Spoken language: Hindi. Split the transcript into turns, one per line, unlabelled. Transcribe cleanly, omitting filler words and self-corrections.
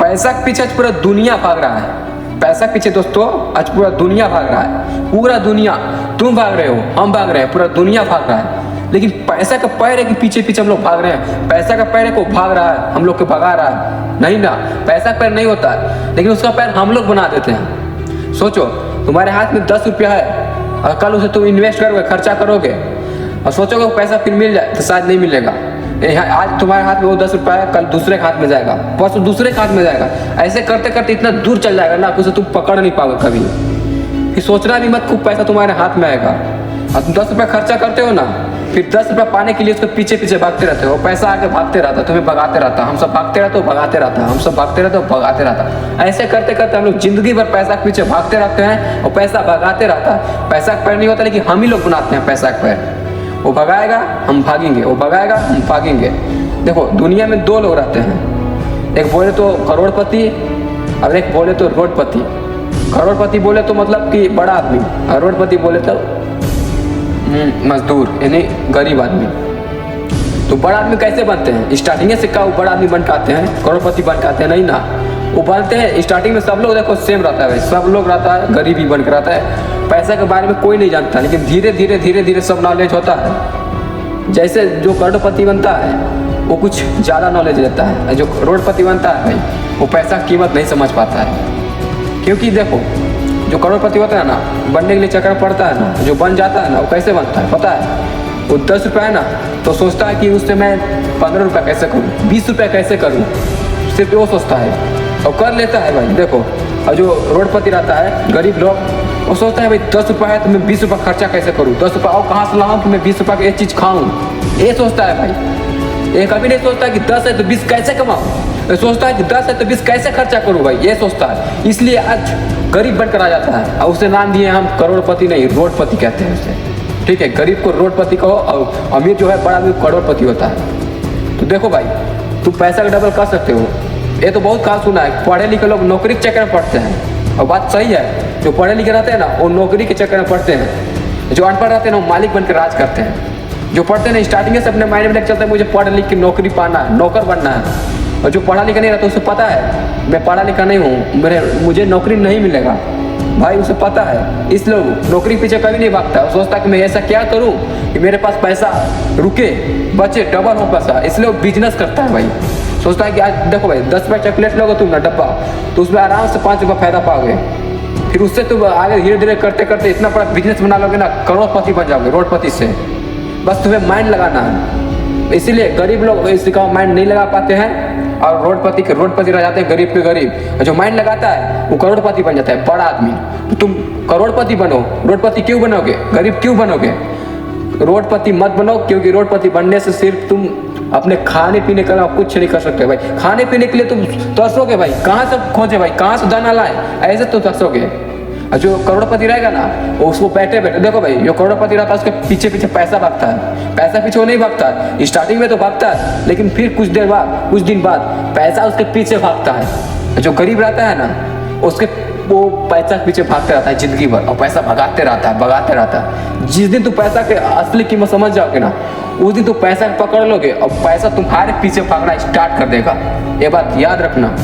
पैसा के पीछे आज पूरा दुनिया भाग रहा है। पैसा के पीछे दोस्तों आज पूरा दुनिया भाग रहा है। पूरा दुनिया, तुम भाग रहे हो, हम भाग रहे हैं, पूरा दुनिया भाग रहा है। लेकिन पैसा का पैर है कि पीछे पीछे हम लोग भाग रहे हैं। पैसा का पैर है को भाग रहा है, हम लोग को भगा रहा है। नहीं ना, पैसा का पैर नहीं होता है, लेकिन उसका पैर हम लोग बना देते हैं। सोचो, तुम्हारे हाथ में 10 रुपया है और कल उसे तुम इन्वेस्ट करोगे, खर्चा करोगे और सोचोगे वो पैसा फिर मिल जाए, तो शायद नहीं मिलेगा। आज तुम्हारे हाथ में वो 10 रुपया है, कल दूसरे के हाथ में जाएगा, परसों दूसरे के हाथ में जाएगा। ऐसे करते करते इतना दूर चल जाएगा ना कि उसे तुम पकड़ नहीं पाओगे कभी। फिर सोचना भी मत खूब पैसा तुम्हारे हाथ में आएगा। और तुम 10 रुपया खर्चा करते हो ना, फिर 10 रुपया पाने के लिए उसके पीछे पीछे भागते रहते हो। पैसा आके भागते रहता, तुम्हें भगाते रहता। हम सब भागते रहते हो, भगाते रहता, हम सब भागते रहते हो, भगाते रहता। ऐसे करते करते हम लोग जिंदगी भर पैसा के पीछे भागते रहते हैं और पैसा भगाते रहता। पैसा का पैर नहीं होता, लेकिन हम ही लोग बनाते हैं पैसा का पैर। वो भगाएगा, हम भागेंगे, वो भगाएगा, हम भागेंगे। देखो, दुनिया में 2 लोग रहते हैं, एक बोले तो करोड़पति और एक बोले तो रोडपति। करोड़पति बोले तो मतलब कि बड़ा आदमी, और रोडपति बोले तो मजदूर यानी गरीब आदमी। तो बड़ा आदमी कैसे बनते हैं? स्टार्टिंग से क्या वो बड़ा आदमी बन के आते हैं, करोड़पति बन के आते हैं? नहीं ना, वो बनते हैं स्टार्टिंग में सब लोग देखो सेम रहता है, सब लोग रहता है, गरीब ही बन के रहता है। पैसा के बारे में कोई नहीं जानता, लेकिन धीरे धीरे धीरे धीरे सब नॉलेज होता है। जैसे जो करोड़पति बनता है वो कुछ ज़्यादा नॉलेज लेता है, जो करोड़पति बनता है भाई वो पैसा की कीमत नहीं समझ पाता है। क्योंकि देखो, जो करोड़पति होता है ना, बनने के लिए चक्कर पड़ता है ना, जो बन जाता है ना वो कैसे बनता है पता है? वो 10 रुपया है ना, तो सोचता है कि उससे मैं 15 रुपया कैसे करूँ, 20 रुपया कैसे करूँ, सिर्फ वो सोचता है और कर लेता है भाई। देखो, और जो रोडपति रहता है, गरीब लोग, वो सोचता है भाई 10 रुपया है तो मैं 20 रुपया खर्चा कैसे करूँ, 10 रुपया और कहाँ से लाऊँ कि मैं 20 रुपया की एक चीज़ खाऊँ। ये सोचता है भाई। ये कभी नहीं सोचता कि 10 है तो 20 कैसे कमाऊँ, ये सोचता है कि 10 है तो 20 कैसे खर्चा करूँ भाई, ये सोचता है। इसलिए आज गरीब बनकर आ जाता है और उसे नाम दिए हम करोड़पति नहीं, रोडपति कहते हैं उसे। ठीक है, गरीब को रोडपति कहो और अमीर जो है बड़ा आदमी करोड़पति होता है। तो देखो भाई, तुम पैसा का डबल कर सकते हो। ये तो बहुत काल सुना है, पढ़े लिखे लोग नौकरी के चक्कर में पड़ते हैं, और बात सही है। जो पढ़े लिखे रहते हैं ना वो नौकरी के चक्कर में पड़ते हैं, जो अनपढ़ रहते हैं ना वो मालिक बनकर राज करते हैं। जो पढ़ते हैं ना स्टार्टिंग से अपने माइंड में लेकर चलते हैं मुझे पढ़ लिख के नौकरी पाना है, नौकर बनना है। और जो पढ़ा लिखा नहीं रहता उसे पता है मैं पढ़ा लिखा नहीं हूँ, मुझे नौकरी नहीं मिलेगा भाई, उसे पता है। इसलिए नौकरी पीछे कभी नहीं भागता, सोचता कि मैं ऐसा क्या करूँ कि मेरे पास पैसा रुके, बचे, डबल हो पैसा। इसलिए वो बिजनेस करता है भाई। सोचता है कि आज देखो भाई 10 रुपये चॉकलेट लोगे तुम ना डब्बा, तो उसमें आराम से 5 रुपये फायदा पाओगे। फिर उससे तुम आगे धीरे धीरे करते करते इतना बड़ा बिजनेस बना लोगे ना, करोड़पति बन जाओगे रोडपति से। बस तुम्हें माइंड लगाना है। इसीलिए गरीब लोग इसका माइंड नहीं लगा पाते हैं और रोडपति रह जाते हैं, गरीब के गरीब। जो माइंड लगाता है वो करोड़पति बन जाता है, बड़ा आदमी। तो तुम करोड़पति बनो, रोडपति क्यों बनोगे, गरीब क्यों बनोगे? रोडपति मत बनो, क्योंकि रोडपति बनने से सिर्फ तुम अपने खाने पीने का कुछ नहीं कर सकते भाई। खाने पीने के लिए तुम तरसोगे भाई, कहाँ से खोजे भाई, कहाँ से दाना लाए, ऐसे तो तरसोगे। और जो करोड़पति रहेगा ना वो उसको बैठे बैठे, देखो भाई जो करोड़पति रहता है उसके पीछे पीछे पैसा भागता है। पैसा पीछे वो नहीं भागता है, स्टार्टिंग में तो भागता है, लेकिन फिर कुछ देर बाद, कुछ दिन बाद पैसा उसके पीछे भागता है। जो गरीब रहता है ना उसके वो पैसा के पीछे भागते रहता है जिंदगी भर, और पैसा भगाते रहता है, भगाते रहता है। जिस दिन तुम पैसा के असली कीमत समझ जाओगे ना, उस दिन तुम पैसा पकड़ लोगे और पैसा तुम्हारे पीछे भागना स्टार्ट कर देगा। ये बात याद रखना।